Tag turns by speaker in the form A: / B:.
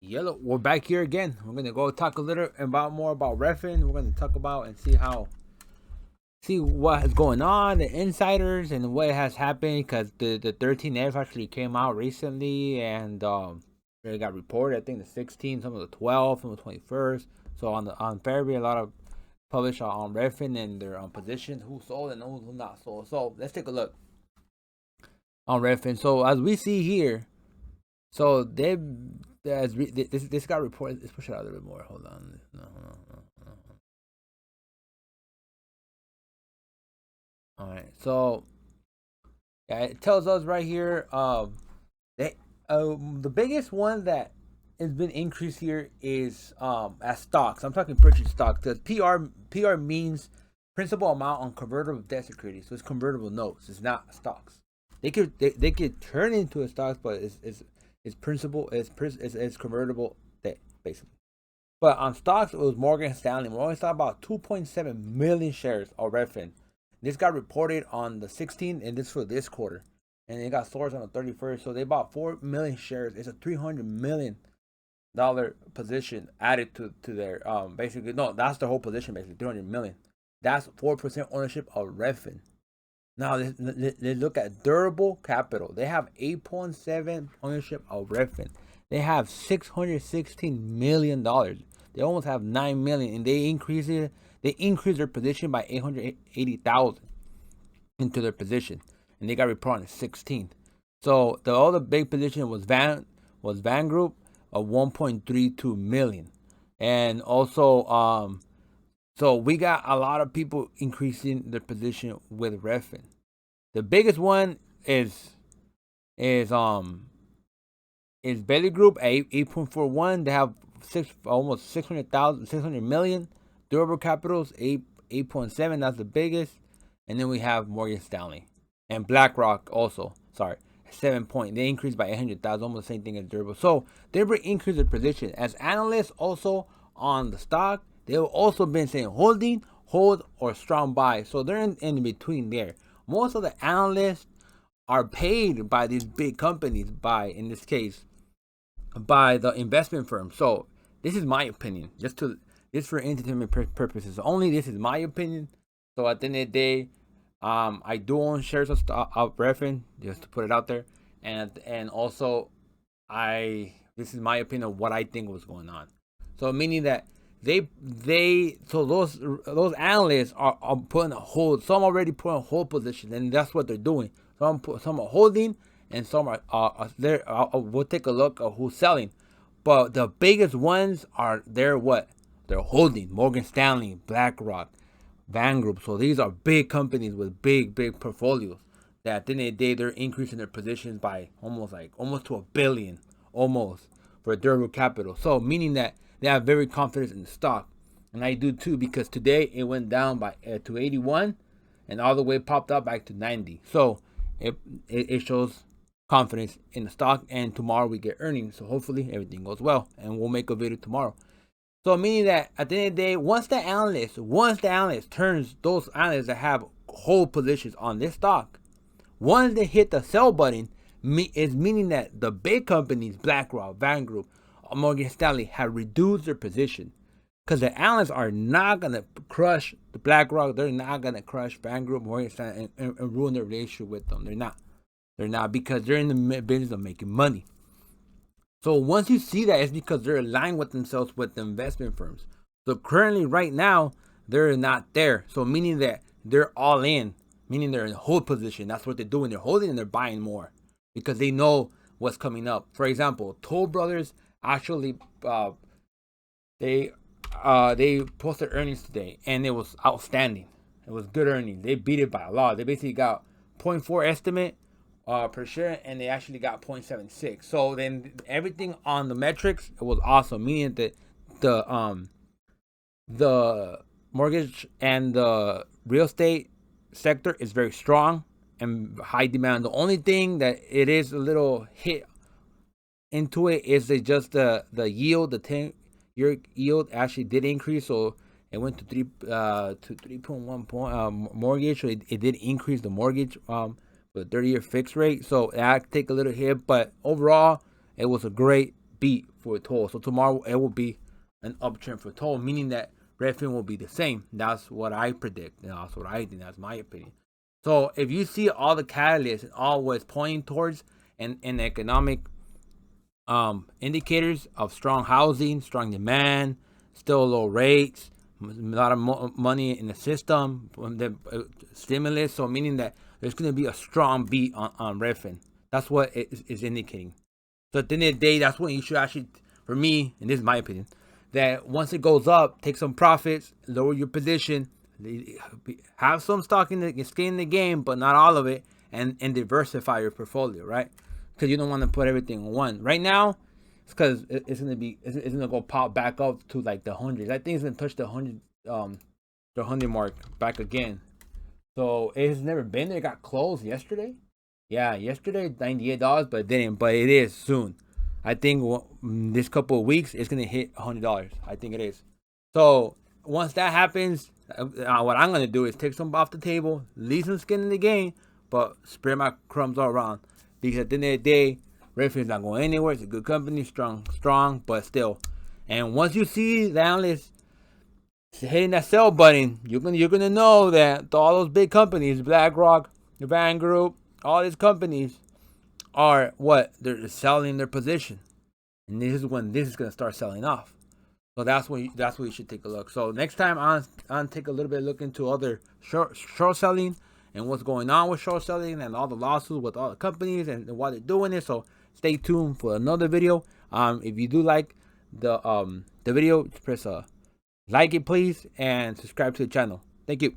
A: Yellow, we're back here again. We're gonna go talk a little about more about Rdfn. We're gonna talk about and see what is going on, the insiders, and what has happened because the 13F actually came out recently, and they got reported. I think the 16th, some of the 12th, some of the 21st. So on February, a lot of published on Rdfn and their position, who sold and who not sold. So let's take a look on Rdfn. So as we see here, so this got reported. Let's push it out a little bit more. Hold on. No. All right. So yeah, it tells us right here. They the biggest one that has been increased here is as stocks. I'm talking purchase stocks because PR means principal amount on convertible debt security. So it's convertible notes. It's not stocks. They could turn into a stocks, but it's principal. It's convertible debt basically. But on stocks, it was Morgan Stanley. Morgan Stanley about 2.7 million shares of Rdfn. This got reported on the 16th, and this for this quarter. And it got sourced on the 31st. So they bought 4 million shares. It's a $300 million position added to their basically, no, that's the whole position basically, 300 million. That's 4% ownership of Rdfn. Now let's look at durable capital. They have 8.7 ownership of Rdfn. They have $616 million. They almost have 9 million, and they increase their position by 880,000 into their position, and they got reported on the 16th. So the other big position was Van Group of 1.32 million, and also so we got a lot of people increasing their position with Rdfn. The biggest one is Belly Group at 8.41. They have almost 600 million. Durable Capitals 8.7. That's the biggest. And then we have Morgan Stanley and BlackRock also. Sorry, 7 point. They increased by 800,000, almost the same thing as Durable. So they increased their position as analysts also on the stock. They've also been saying hold, or strong buy. So they're in between there. Most of the analysts are paid by these big companies, in this case, by the investment firm. So this is my opinion, just for entertainment purposes only. This is my opinion. So at the end of the day, I do own shares of Rdfn, just to put it out there, and also this is my opinion of what I think was going on. So meaning that so those analysts are putting a hold. Some already put a hold position, and that's what they're doing. Some are holding, and some are there. We'll take a look at who's selling, but the biggest ones are they're holding. Morgan Stanley, BlackRock, Van Group. So these are big companies with big portfolios that at the end of the day they're increasing their positions by almost to $1 billion almost for durable capital. So meaning that they have very confidence in the stock, and I do too, because today it went down by to 81, and all the way popped up back to 90. So it shows confidence in the stock, and tomorrow we get earnings. So hopefully everything goes well, and we'll make a video tomorrow. So meaning that at the end of the day, once the analyst turns those analysts that have whole positions on this stock, once they hit the sell button, is meaning that the big companies, BlackRock, Van Group, Morgan Stanley, have reduced their position, because the analysts are not gonna crush the BlackRock. They're not gonna crush Van Group, Morgan Stanley, and ruin their relationship with them. They're not, because they're in the business of making money. So once you see that, it's because they're aligned with themselves with the investment firms. So currently, right now, they're not there. So meaning that they're all in, meaning they're in a hold position. That's what they're doing. They're holding and they're buying more because they know what's coming up. For example, Toll Brothers actually they posted earnings today, and it was outstanding. It was good earnings. They beat it by a lot. They basically got 0.4 estimate per share, and they actually got 0.76. So then everything on the metrics, it was awesome. Meaning that the mortgage and the real estate sector is very strong and high demand. The only thing that it is a little hit into it is just the yield. The 10-year yield actually did increase, so it went to 3.1 point mortgage. So it did increase the mortgage with 30-year fixed rate. So that take a little hit, but overall it was a great beat for Toll. So tomorrow it will be an uptrend for Toll, meaning that Redfin will be the same. That's what I predict, and that's what I think. That's my opinion. So if you see all the catalysts and all what's pointing towards and economic indicators of strong housing, strong demand, still low rates, a lot of money in the system, the stimulus, so meaning that there's going to be a strong beat on Redfin. That's what it is indicating. So at the end of the day, that's when you should actually, for me, and this is my opinion, that once it goes up, take some profits, lower your position, have some stock in the skin in the game, but not all of it, and diversify your portfolio, right? Because you don't want to put everything on one. Right now, it's because it's gonna go pop back up to like the hundreds. I think it's gonna touch the 100 mark back again. So it has never been there. It got closed yesterday. Yeah, yesterday $98, but it didn't. But it is soon. I think this couple of weeks it's gonna hit $100. I think it is. So once that happens, what I'm gonna do is take some off the table, leave some skin in the game, but spread my crumbs all around. Because at the end of the day, Redfin's not going anywhere. It's a good company, strong, but still. And once you see the analysts hitting that sell button, you're gonna know that all those big companies, BlackRock, the Van Group, all these companies are what they're selling their position, and this is when this is gonna start selling off. So that's when you should take a look. So next time I'll take a little bit look into other short selling and what's going on with short selling and all the lawsuits with all the companies and why they're doing it. So stay tuned for another video. If you do like the video, press like it please and subscribe to the channel. Thank you.